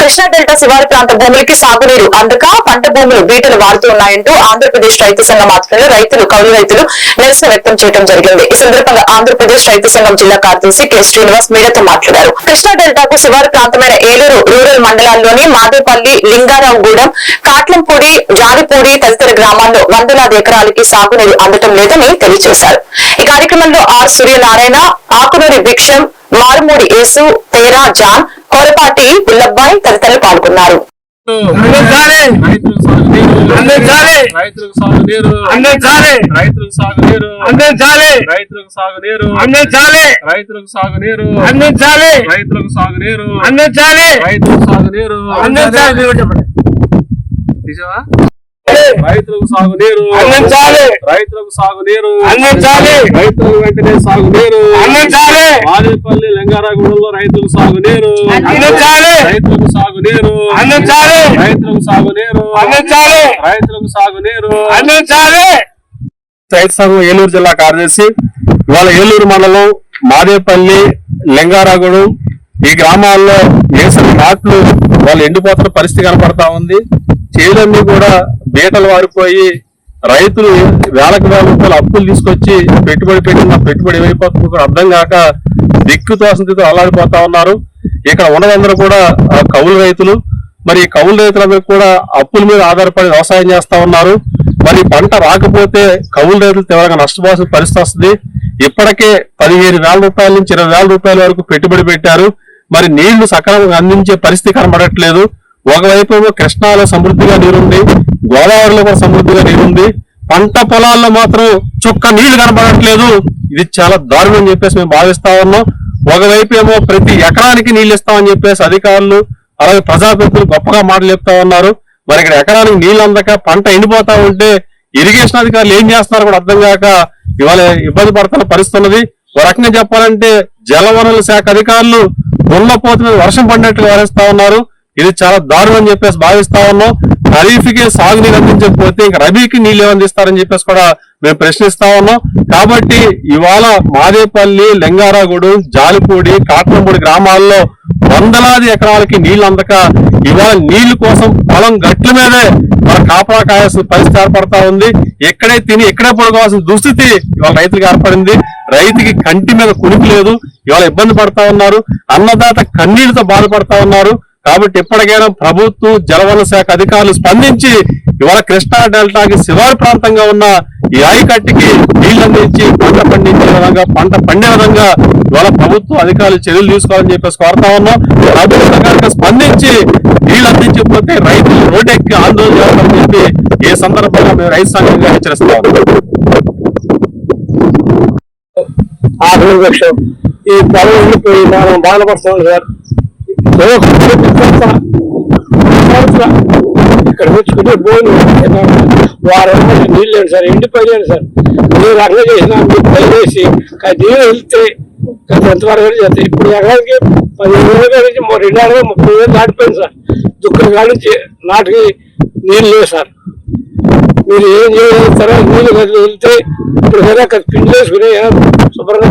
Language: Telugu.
కృష్ణా డెల్టా శివారు ప్రాంత భూములకి సాగునీరు అందక పంట భూములు బీటలు వాడుతూ ఉన్నాయంటూ ఆంధ్రప్రదేశ్ రైతు సంఘం ఆధ్వర్యంలో రైతులు కౌలు రైతులు నిరసన వ్యక్తం చేయడం జరిగింది. ఈ సందర్భంగా ఆంధ్రప్రదేశ్ రైతు సంఘం జిల్లా కార్యదర్శి కె శ్రీనివాస్ మీడియాతో మాట్లాడారు. కృష్ణా డెల్టాకు శివారు ప్రాంతమైన ఏలూరు రూరల్ మండలాల్లోని మాదేపల్లి, లింగారావుగూడెం, కాట్లంపూడి, జాడిపూడి తదితర గ్రామాల్లో వందలాది ఎకరాలకి సాగునీరు అందటం లేదని తెలియజేశారు. ఈ కార్యక్రమంలో are Suryanarayana, Akunuri Bhiksham, Marumudi Yesu, Tera John, Korapati పుల్లబ్బాయి తదితరులు పాల్గొన్నారు. రైతులకు సాగునీరు అందించాలి. రైతులకు సాగునీరు అందించాలి. రైతులకు వెంటనే సాగునీరు అందించాలి. మాదేపల్లి, లింగారాగూడెంలో రైతులకు సాగునీరు అందించాలి. రైతులకు సాగునీరు అందించాలి. రైతులకు సాగునీరు అందించాలి. రైతులకు సాగునీరు అందించాలి. రైతు సంఘం ఏలూరు జిల్లా కార్యదర్శి. ఇవాళ ఏలూరు మండలం మాదేపల్లి, లింగారాగూడెం ఈ గ్రామాల్లో వేసిన నాట్లు వాళ్ళు ఎండిపోతున్న పరిస్థితి కనపడతా ఉంది. చేలన్నీ కూడా బీటలు వారిపోయి రైతులు వేలకు వేల రూపాయలు అప్పులు తీసుకొచ్చి పెట్టుబడి పెట్టిన పెట్టుబడి ఏమైపోతుందో కూడా అర్థం కాక దిక్కుతోసంతో అల్లాడిపోతా ఉన్నారు. ఇక్కడ ఉన్నదందరూ కూడా కౌలు రైతులు. మరి కౌలు రైతులందరూ కూడా అప్పుల మీద ఆధారపడి వ్యవసాయం చేస్తా ఉన్నారు. మరి పంట రాకపోతే కౌలు రైతులు తీవ్రంగా నష్టపోవాల్సిన పరిస్థితి వస్తుంది. ఇప్పటికే 15,000 రూపాయల నుంచి 20,000 రూపాయల వరకు పెట్టుబడి పెట్టారు. మరి నీళ్లు సక్రమంగా అందించే పరిస్థితి కనబడట్లేదు. ఒకవైపు కృష్ణాలో సమృద్ధిగా నీరుంది, గోదావరిలో కూడా సమృద్ధిగా నీరుంది, పంట పొలాల్లో మాత్రం చుక్క నీళ్లు కనబడట్లేదు. ఇది చాలా దారుణం అని చెప్పేసి మేము భావిస్తా ఉన్నాం. ఒకవైపు ఏమో ప్రతి ఎకరానికి నీళ్లు ఇస్తామని చెప్పేసి అధికారులు అలాగే ప్రజాప్రతినిధులు గొప్పగా మాటలు చెప్తా ఉన్నారు. మరి ఇక్కడ ఎకరానికి నీళ్లు అందక పంట ఎండిపోతా ఉంటే ఇరిగేషన్ అధికారులు ఏం చేస్తున్నారో కూడా అర్థం కాక ఇవాళ ఇబ్బంది పడుతున్న పరిస్థితి ఉన్నది. ఒక రకంగా చెప్పాలంటే జలవనరుల శాఖ అధికారులు దున్నపోతు మీద వర్షం పడినట్లు వ్యవహరిస్తా ఉన్నారు. ఇది చాలా దారుణం అని చెప్పేసి భావిస్తా ఉన్నాం. ఖరీఫ్కి సాగునీరు అందించకపోతే ఇంకా రబీకి నీళ్లు అందిస్తారని చెప్పేసి కూడా మేము ప్రశ్నిస్తా ఉన్నాం. కాబట్టి ఇవాళ మాదేపల్లి, లింగారాగూడెం, జాలిపూడి, కాట్లంపూడి గ్రామాల్లో వందలాది ఎకరాలకి నీళ్లు అందక ఇవాళ నీళ్లు కోసం పొలం గట్ల మీదే మన కాపలా కాయాల్సిన పరిస్థితి ఏర్పడతా ఉంది. ఎక్కడే తిని ఎక్కడే పడుకోవాల్సిన దుస్థితి ఇవాళ రైతులకు ఏర్పడింది. రైతుకి కంటి మీద కునికి లేదు. ఇవాళ ఇబ్బంది పడతా ఉన్నారు. అన్నదాత కన్నీళ్లతో బాధపడతా ఉన్నారు. కాబట్టి ఎప్పటికైనా ప్రభుత్వం, జలవనరుల శాఖ అధికారులు స్పందించి ఇవాళ కృష్ణా డెల్టాకి శివారు ప్రాంతంగా ఉన్న ఈ ఆయకట్టుకి నీళ్లు అందించి పంట పండించే విధంగా, పంట పండే విధంగా ఇవాళ ప్రభుత్వం అధికారులు చర్యలు తీసుకోవాలని చెప్పేసి కోరుతా ఉన్నాం. ప్రభుత్వం స్పందించి నీళ్లు అందించకపోతే రైతులు రోడ్డెక్కి ఆందోళన చేస్తారని చెప్పి ఈ సందర్భంగా మేము రైతు సంఘంగా హెచ్చరిస్తా ఉన్నాం. ఈ పొలం ఉండిపోయి మనం బాధపడుతున్నాం సార్. ఇక్కడ తెచ్చుకుంటే బోన్ వారం నీళ్ళు లేదు సార్, ఎండిపోయాడు సార్. మీరు అట్లా చేసినా మీకు పైవేసి నీళ్ళు వెళ్తే ఎంతవరకు చేస్తాయి. ఇప్పుడు ఎకరానికి 15,000 నుంచి 2,000 30,000 దాటిపోయింది సార్. దుఃఖం కానించి నాటికి నీళ్ళు లేవు సార్. మీరు ఏం చేయగలుగుతారో నీళ్ళు వెళ్తే ఇప్పుడు కదా పిండి వేసుకుని శుభ్రంగా